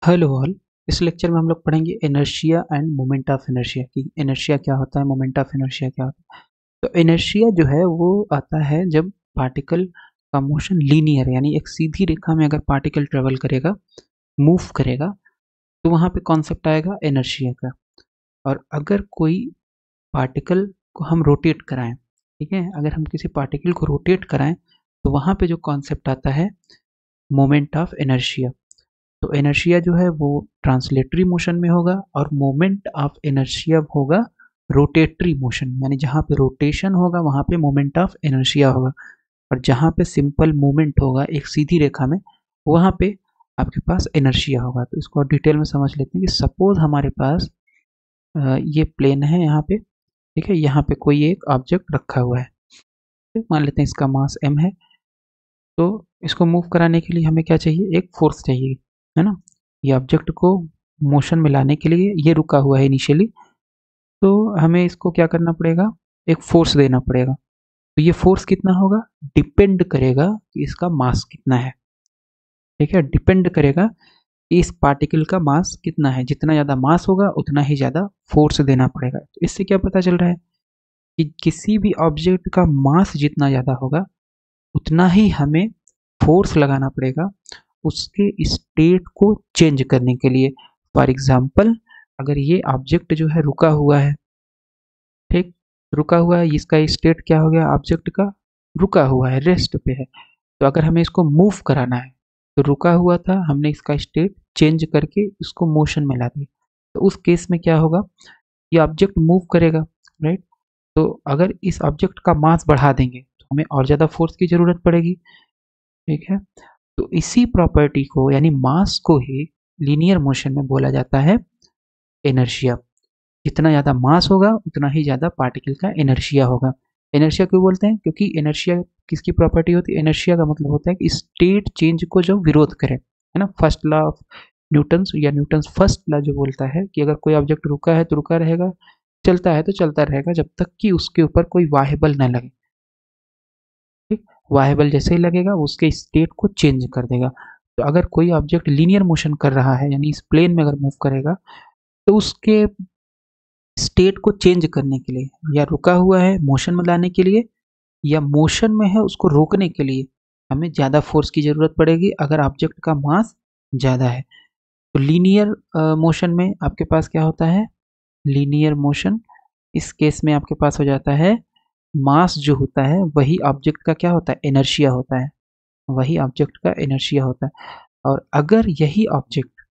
Hello all. इस lecture में हम लोग पढ़ेंगे inertia end moment of inertia की इनर्शिया क्या होता है, मोमेंट ऑफ इनर्शिया क्या होता है। तो इनर्शिया जो है वो आता है जब पार्टिकल का मोशन लीनियर यानी एक सीधी रेखा में अगर पार्टिकल ट्रेवल करेगा, मूव करेगा, तो वहाँ पे कॉन्सेप्ट आएगा इनर्शिया का। और अगर कोई पार्टिकल को हम रोटेट कराएं, ठीक है, अगर हम किसी पार्टिकल को रोटेट कराएं तो वहाँ पे जो कॉन्सेप्ट आता है मोमेंट ऑफ इनर्शिया। तो इनर्शिया जो है वो ट्रांसलेटरी मोशन में होगा और मोमेंट ऑफ इनर्शिया होगा रोटेटरी मोशन, यानी जहाँ पे रोटेशन होगा वहाँ पे मोमेंट ऑफ इनर्शिया होगा, और जहाँ पे सिंपल मूवमेंट होगा एक सीधी रेखा में वहाँ पे आपके पास इनर्शिया होगा। तो इसको और डिटेल में समझ लेते हैं कि सपोज हमारे पास ये प्लेन है यहाँ पे, ठीक है, यहाँ पे कोई एक ऑब्जेक्ट रखा हुआ है, मान लेते हैं इसका मास m है। तो इसको मूव कराने के लिए हमें क्या चाहिए, एक फोर्स चाहिए, है ना। ये ऑब्जेक्ट को मोशन में लाने के लिए ये रुका हुआ है इनिशियली, तो हमें इसको क्या करना पड़ेगा, एक फोर्स देना पड़ेगा। तो ये फोर्स कितना होगा, डिपेंड करेगा कि इसका मास कितना है, ठीक है, डिपेंड करेगा कि इस पार्टिकल का मास कितना है। जितना ज़्यादा मास होगा उतना ही ज़्यादा फोर्स देना पड़ेगा। तो इससे क्या पता चल रहा है कि किसी भी ऑब्जेक्ट का मास जितना ज़्यादा होगा उतना ही हमें फोर्स लगाना पड़ेगा उसके स्टेट को चेंज करने के लिए। फॉर एग्जाम्पल, अगर ये ऑब्जेक्ट जो है रुका हुआ है, ठीक, रुका हुआ है, इसका स्टेट क्या हो गया, ऑब्जेक्ट का रुका हुआ है, रेस्ट पे है। तो अगर हमें इसको मूव कराना है तो रुका हुआ था, हमने इसका स्टेट चेंज करके इसको मोशन में ला दिया, तो उस केस में क्या होगा, ये ऑब्जेक्ट मूव करेगा, राइट। तो अगर इस ऑब्जेक्ट का मास बढ़ा देंगे तो हमें और ज़्यादा फोर्स की ज़रूरत पड़ेगी, ठीक है। तो इसी प्रॉपर्टी को यानी मास को ही लीनियर मोशन में बोला जाता है इनर्शिया। जितना ज़्यादा मास होगा उतना ही ज़्यादा पार्टिकल का इनर्शिया होगा। इनर्शिया क्यों बोलते हैं, क्योंकि इनर्शिया किसकी प्रॉपर्टी होती है, इनर्शिया का मतलब होता है कि स्टेट चेंज को जो विरोध करे, है ना। फर्स्ट लॉ ऑफ न्यूटन्स या न्यूटन्स फर्स्ट लॉ जो बोलता है कि अगर कोई ऑब्जेक्ट रुका है तो रुका रहेगा, चलता है तो चलता रहेगा, जब तक कि उसके ऊपर कोई वाहेबल न लगे, ठीक। वाहेबल जैसे ही लगेगा उसके स्टेट को चेंज कर देगा। तो अगर कोई ऑब्जेक्ट लीनियर मोशन कर रहा है यानी इस प्लेन में अगर मूव करेगा तो उसके स्टेट को चेंज करने के लिए, या रुका हुआ है मोशन में लाने के लिए, या मोशन में है उसको रोकने के लिए हमें ज़्यादा फोर्स की ज़रूरत पड़ेगी अगर ऑब्जेक्ट का मास ज़्यादा है। तो लीनियर मोशन में आपके पास क्या होता है, लीनियर मोशन, इस केस में आपके पास हो जाता है मास जो होता है वही ऑब्जेक्ट का क्या होता है, इनर्शिया होता है, वही ऑब्जेक्ट का इनर्शिया होता है। और अगर यही ऑब्जेक्ट,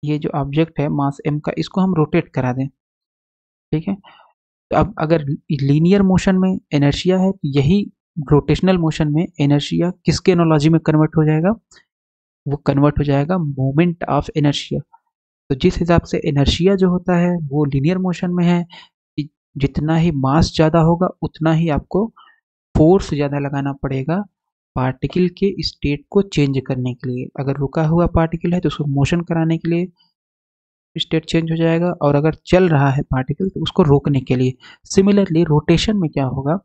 ये जो ऑब्जेक्ट है मास m का, इसको हम रोटेट करा दें, ठीक है। तो अब अगर लीनियर मोशन में इनर्शिया है तो यही रोटेशनल मोशन में इनर्शिया किसके एनालॉजी में कन्वर्ट हो जाएगा, वो कन्वर्ट हो जाएगा मोमेंट ऑफ इनर्शिया। तो जिस हिसाब से इनर्शिया जो होता है वो लीनियर मोशन में है कि जितना ही मास ज़्यादा होगा उतना ही आपको फोर्स ज़्यादा लगाना पड़ेगा पार्टिकल के स्टेट को चेंज करने के लिए। अगर रुका हुआ पार्टिकल है तो उसको मोशन कराने के लिए स्टेट चेंज हो जाएगा, और अगर चल रहा है पार्टिकल तो उसको रोकने के लिए। सिमिलरली रोटेशन में क्या होगा,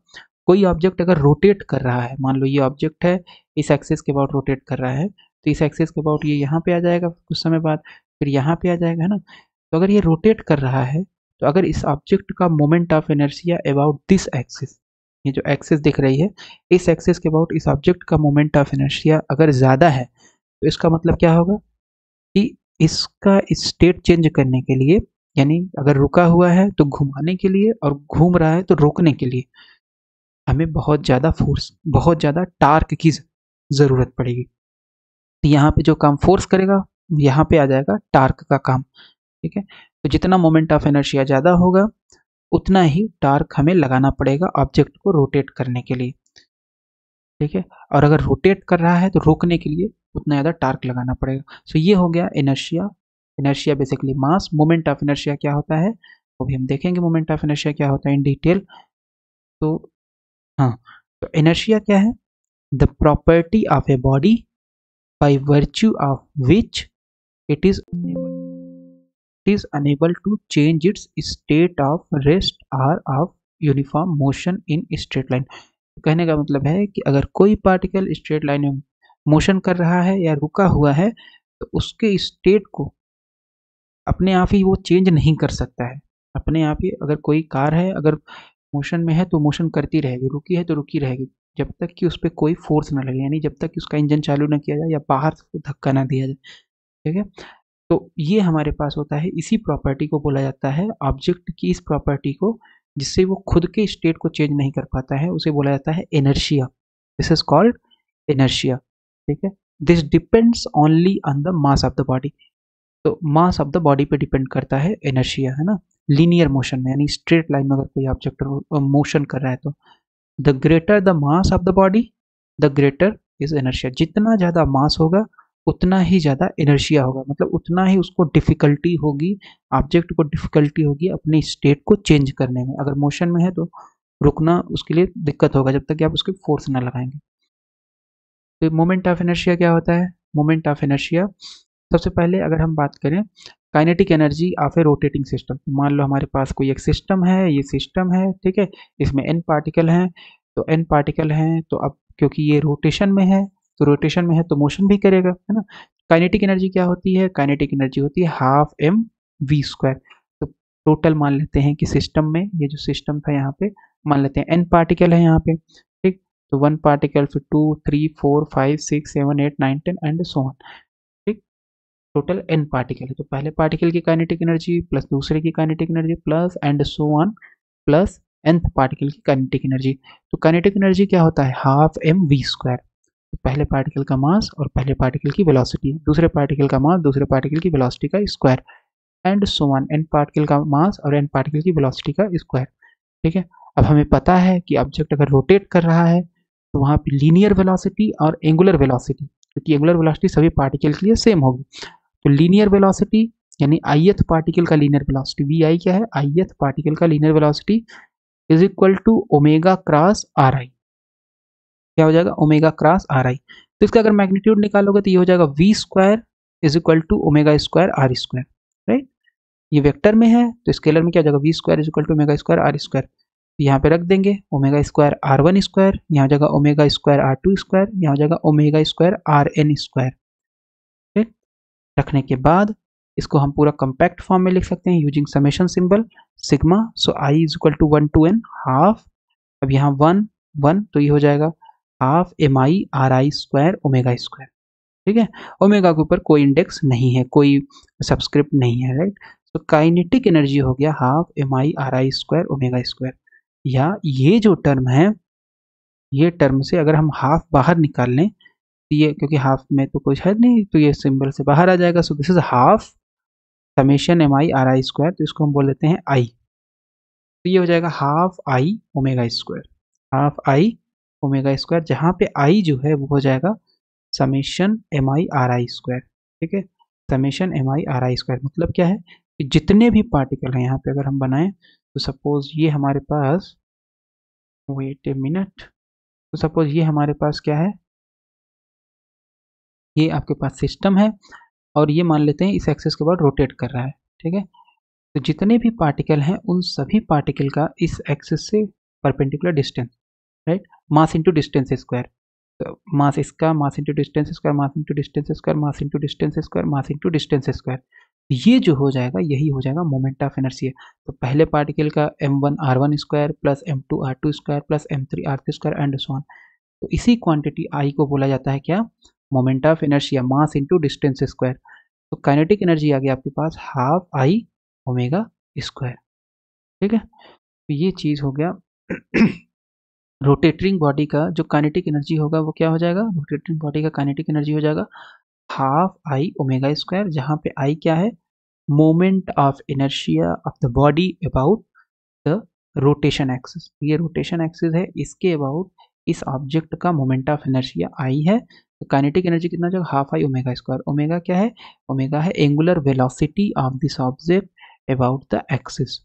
कोई ऑब्जेक्ट अगर रोटेट कर रहा है, मान लो ये ऑब्जेक्ट है इस एक्सिस के अबाउट रोटेट कर रहा है, तो इस एक्सिस के अबाउट ये यहाँ पे आ जाएगा कुछ समय बाद, फिर यहाँ पे आ जाएगा, है ना। तो अगर ये रोटेट कर रहा है तो अगर इस ऑब्जेक्ट का moment of inertia about this axis, ये जो एक्सिस दिख रही है इस एक्सिस के अबाउट इस ऑब्जेक्ट का मोमेंट ऑफ इनर्शिया अगर ज़्यादा है तो इसका मतलब क्या होगा कि इसका स्टेट चेंज करने के लिए, यानी अगर रुका हुआ है तो घुमाने के लिए और घूम रहा है तो रोकने के लिए हमें बहुत ज़्यादा फोर्स, बहुत ज़्यादा टार्क की ज़रूरत पड़ेगी। तो यहाँ पे जो काम फोर्स करेगा यहाँ पे आ जाएगा टार्क का काम, ठीक है। तो जितना मोमेंट ऑफ इनर्शिया ज़्यादा होगा उतना ही टार्क हमें लगाना पड़ेगा ऑब्जेक्ट को रोटेट करने के लिए, ठीक है। और अगर रोटेट कर रहा है तो रोकने के लिए उतना ज़्यादा टार्क लगाना पड़ेगा। सो ये हो गया inertia. Inertia basically mass, moment of inertia क्या होता है वो भी हम देखेंगे, मोमेंट ऑफ इनर्शिया क्या होता है इन डिटेल। तो हाँ, तो इनर्शिया क्या है, the property of a body by virtue of which it is unable to change its state of rest और of uniform motion in straight line. कहने का मतलब है कि अगर कोई पार्टिकल स्ट्रेट लाइन में मोशन कर रहा है या रुका हुआ है तो उसके स्टेट को अपने आप ही वो चेंज नहीं कर सकता है। अपने आप ही अगर कोई कार है, अगर मोशन में है तो मोशन करती रहेगी, रुकी है तो रुकी रहेगी, जब तक कि उस पर कोई फोर्स ना लगे, यानी जब तक कि उसका इंजन चालू ना किया जाए या बाहर से धक्का ना दिया जाए। ठीक है, तो ये हमारे पास होता है, इसी प्रॉपर्टी को बोला जाता है, ऑब्जेक्ट की इस प्रॉपर्टी को जिससे वो खुद के स्टेट को चेंज नहीं कर पाता है, उसे बोला जाता है inertia. This is called inertia. ठीक है, this depends only on the mass of the body. तो मास ऑफ द बॉडी पे डिपेंड करता है इनर्शिया, है ना। लीनियर मोशन में, यानी स्ट्रेट लाइन में अगर कोई ऑब्जेक्ट मोशन कर रहा है तो the greater the mass of the body the greater is inertia. जितना ज़्यादा मास होगा उतना ही ज़्यादा इनर्शिया होगा, मतलब उतना ही उसको डिफिकल्टी होगी, ऑब्जेक्ट को डिफिकल्टी होगी अपने स्टेट को चेंज करने में। अगर मोशन में है तो रुकना उसके लिए दिक्कत होगा जब तक कि आप उसके फोर्स ना लगाएंगे। तो मोमेंट ऑफ इनर्शिया क्या होता है? मोमेंट ऑफ इनर्शिया, सबसे पहले अगर हम बात करें kinetic energy of A rotating system, मान लो हमारे पास कोई एक सिस्टम है, ये सिस्टम है, ठीक है, इसमें n पार्टिकल हैं, तो n पार्टिकल हैं, तो अब क्योंकि ये रोटेशन में है, तो रोटेशन में है तो मोशन भी करेगा, है ना। काइनेटिक एनर्जी क्या होती है? काइनेटिक एनर्जी होती है हाफ एम वी स्क्वायर। तो टोटल मान लेते हैं कि सिस्टम में, ये जो सिस्टम था यहाँ पे, मान लेते हैं n पार्टिकल है यहाँ पे, ठीक, तो 1 पार्टिकल, फिर 2 3 4 5 6 7 8 9 10 एंड सो ऑन। ठीक, टोटल n पार्टिकल है, तो पहले पार्टिकल की काइनेटिक एनर्जी प्लस दूसरे की kinetic energy plus and so on plus nth particle की काइनेटिक एनर्जी। तो काइनेटिक एनर्जी क्या होता है? Half m v square. तो पहले पार्टिकल का मास और पहले पार्टिकल की वेलोसिटी, दूसरे पार्टिकल का मास दूसरे पार्टिकल की वेलोसिटी का square, and so on, n particle का मास और n पार्टिकल की वेलोसिटी का स्क्वायर। ठीक है, अब हमें पता है कि ऑब्जेक्ट अगर रोटेट कर रहा है तो वहाँ पे लीनियर वेलोसिटी और एंगुलर वेलोसिटी, क्योंकि एंगुलर वेलोसिटी सभी पार्टिकल के लिए सेम होगी, तो लीनियर वेलोसिटी यानी ith पार्टिकल का लीनियर वेलोसिटी, वी आई क्या है? ith पार्टिकल का linear velocity is equal to omega cross r i. क्या हो जाएगा? Omega cross r i. तो इसका अगर मैग्नीट्यूड निकालोगे तो ये हो जाएगा v square is equal to omega square r square, right. ये वेक्टर में है तो स्केलर में क्या हो जाएगा? V square is equal to omega square r square. यहाँ पे रख देंगे omega square r one square, यहाँ हो जाएगा omega square r two square, यहाँ हो जाएगा omega square r n square. ठीक, रखने के बाद इसको हम पूरा कंपैक्ट फॉर्म में लिख सकते हैं using summation symbol sigma. So i is equal to 1 to n half, अब यहाँ 1 1 तो ये हो जाएगा half m i r i square omega square. ठीक है, ओमेगा के ऊपर कोई इंडेक्स नहीं है, कोई सब्सक्रिप्ट नहीं है, राइट। तो काइनेटिक एनर्जी हो गया half m i r i square omega square. या ये जो टर्म है, ये टर्म से अगर हम हाफ बाहर निकाल लें, ये क्योंकि हाफ में तो कुछ है नहीं तो ये सिंबल से बाहर आ जाएगा। So this is half summation m i r i square, तो इसको हम बोल देते हैं आई। तो ये हो जाएगा half I omega square, half I omega square, जहाँ पे आई जो है वो हो जाएगा summation m i r i square. ठीक है, summation m i r i square मतलब क्या है कि जितने भी पार्टिकल हैं यहाँ पे अगर हम बनाएं, तो सपोज ये हमारे पास, वेट ए मिनट, तो सपोज ये हमारे पास क्या है, ये आपके पास सिस्टम है और ये मान लेते हैं इस एक्सिस के बाद रोटेट कर रहा है। ठीक है, तो जितने भी पार्टिकल हैं उन सभी पार्टिकल का इस एक्सिस से perpendicular distance, right, mass into distance square. तो मास इसका, mass into distance square, mass into distance square, mass into distance square, mass into distance square, ये जो हो जाएगा यही हो जाएगा मोमेंट ऑफ इनर्शिया। तो पहले पार्टिकल का m1 r1 square plus m2 r2 square plus m3 r3 square and so on. तो इसी क्वांटिटी आई को बोला जाता है क्या? Moment of inertia, mass into distance square. तो काइनेटिक एनर्जी आ गया आपके पास हाफ आई ओमेगा स्क्वायर। ठीक है, तो ये चीज़ हो गया। रोटेटिंग बॉडी का जो काइनेटिक एनर्जी होगा वो क्या हो जाएगा? रोटेटिंग बॉडी का काइनेटिक एनर्जी हो जाएगा हाफ आई ओमेगा स्क्वायर, जहाँ पे आई क्या है? Moment of inertia of the body about the rotation axis. ये रोटेशन एक्सिस है, इसके अबाउट इस ऑब्जेक्ट का मोमेंट ऑफ इनर्शिया आई है। तो काइनेटिक एनर्जी कितना जाएगा? Half I omega square. Omega क्या है? ओमेगा है angular velocity of this object about the axis.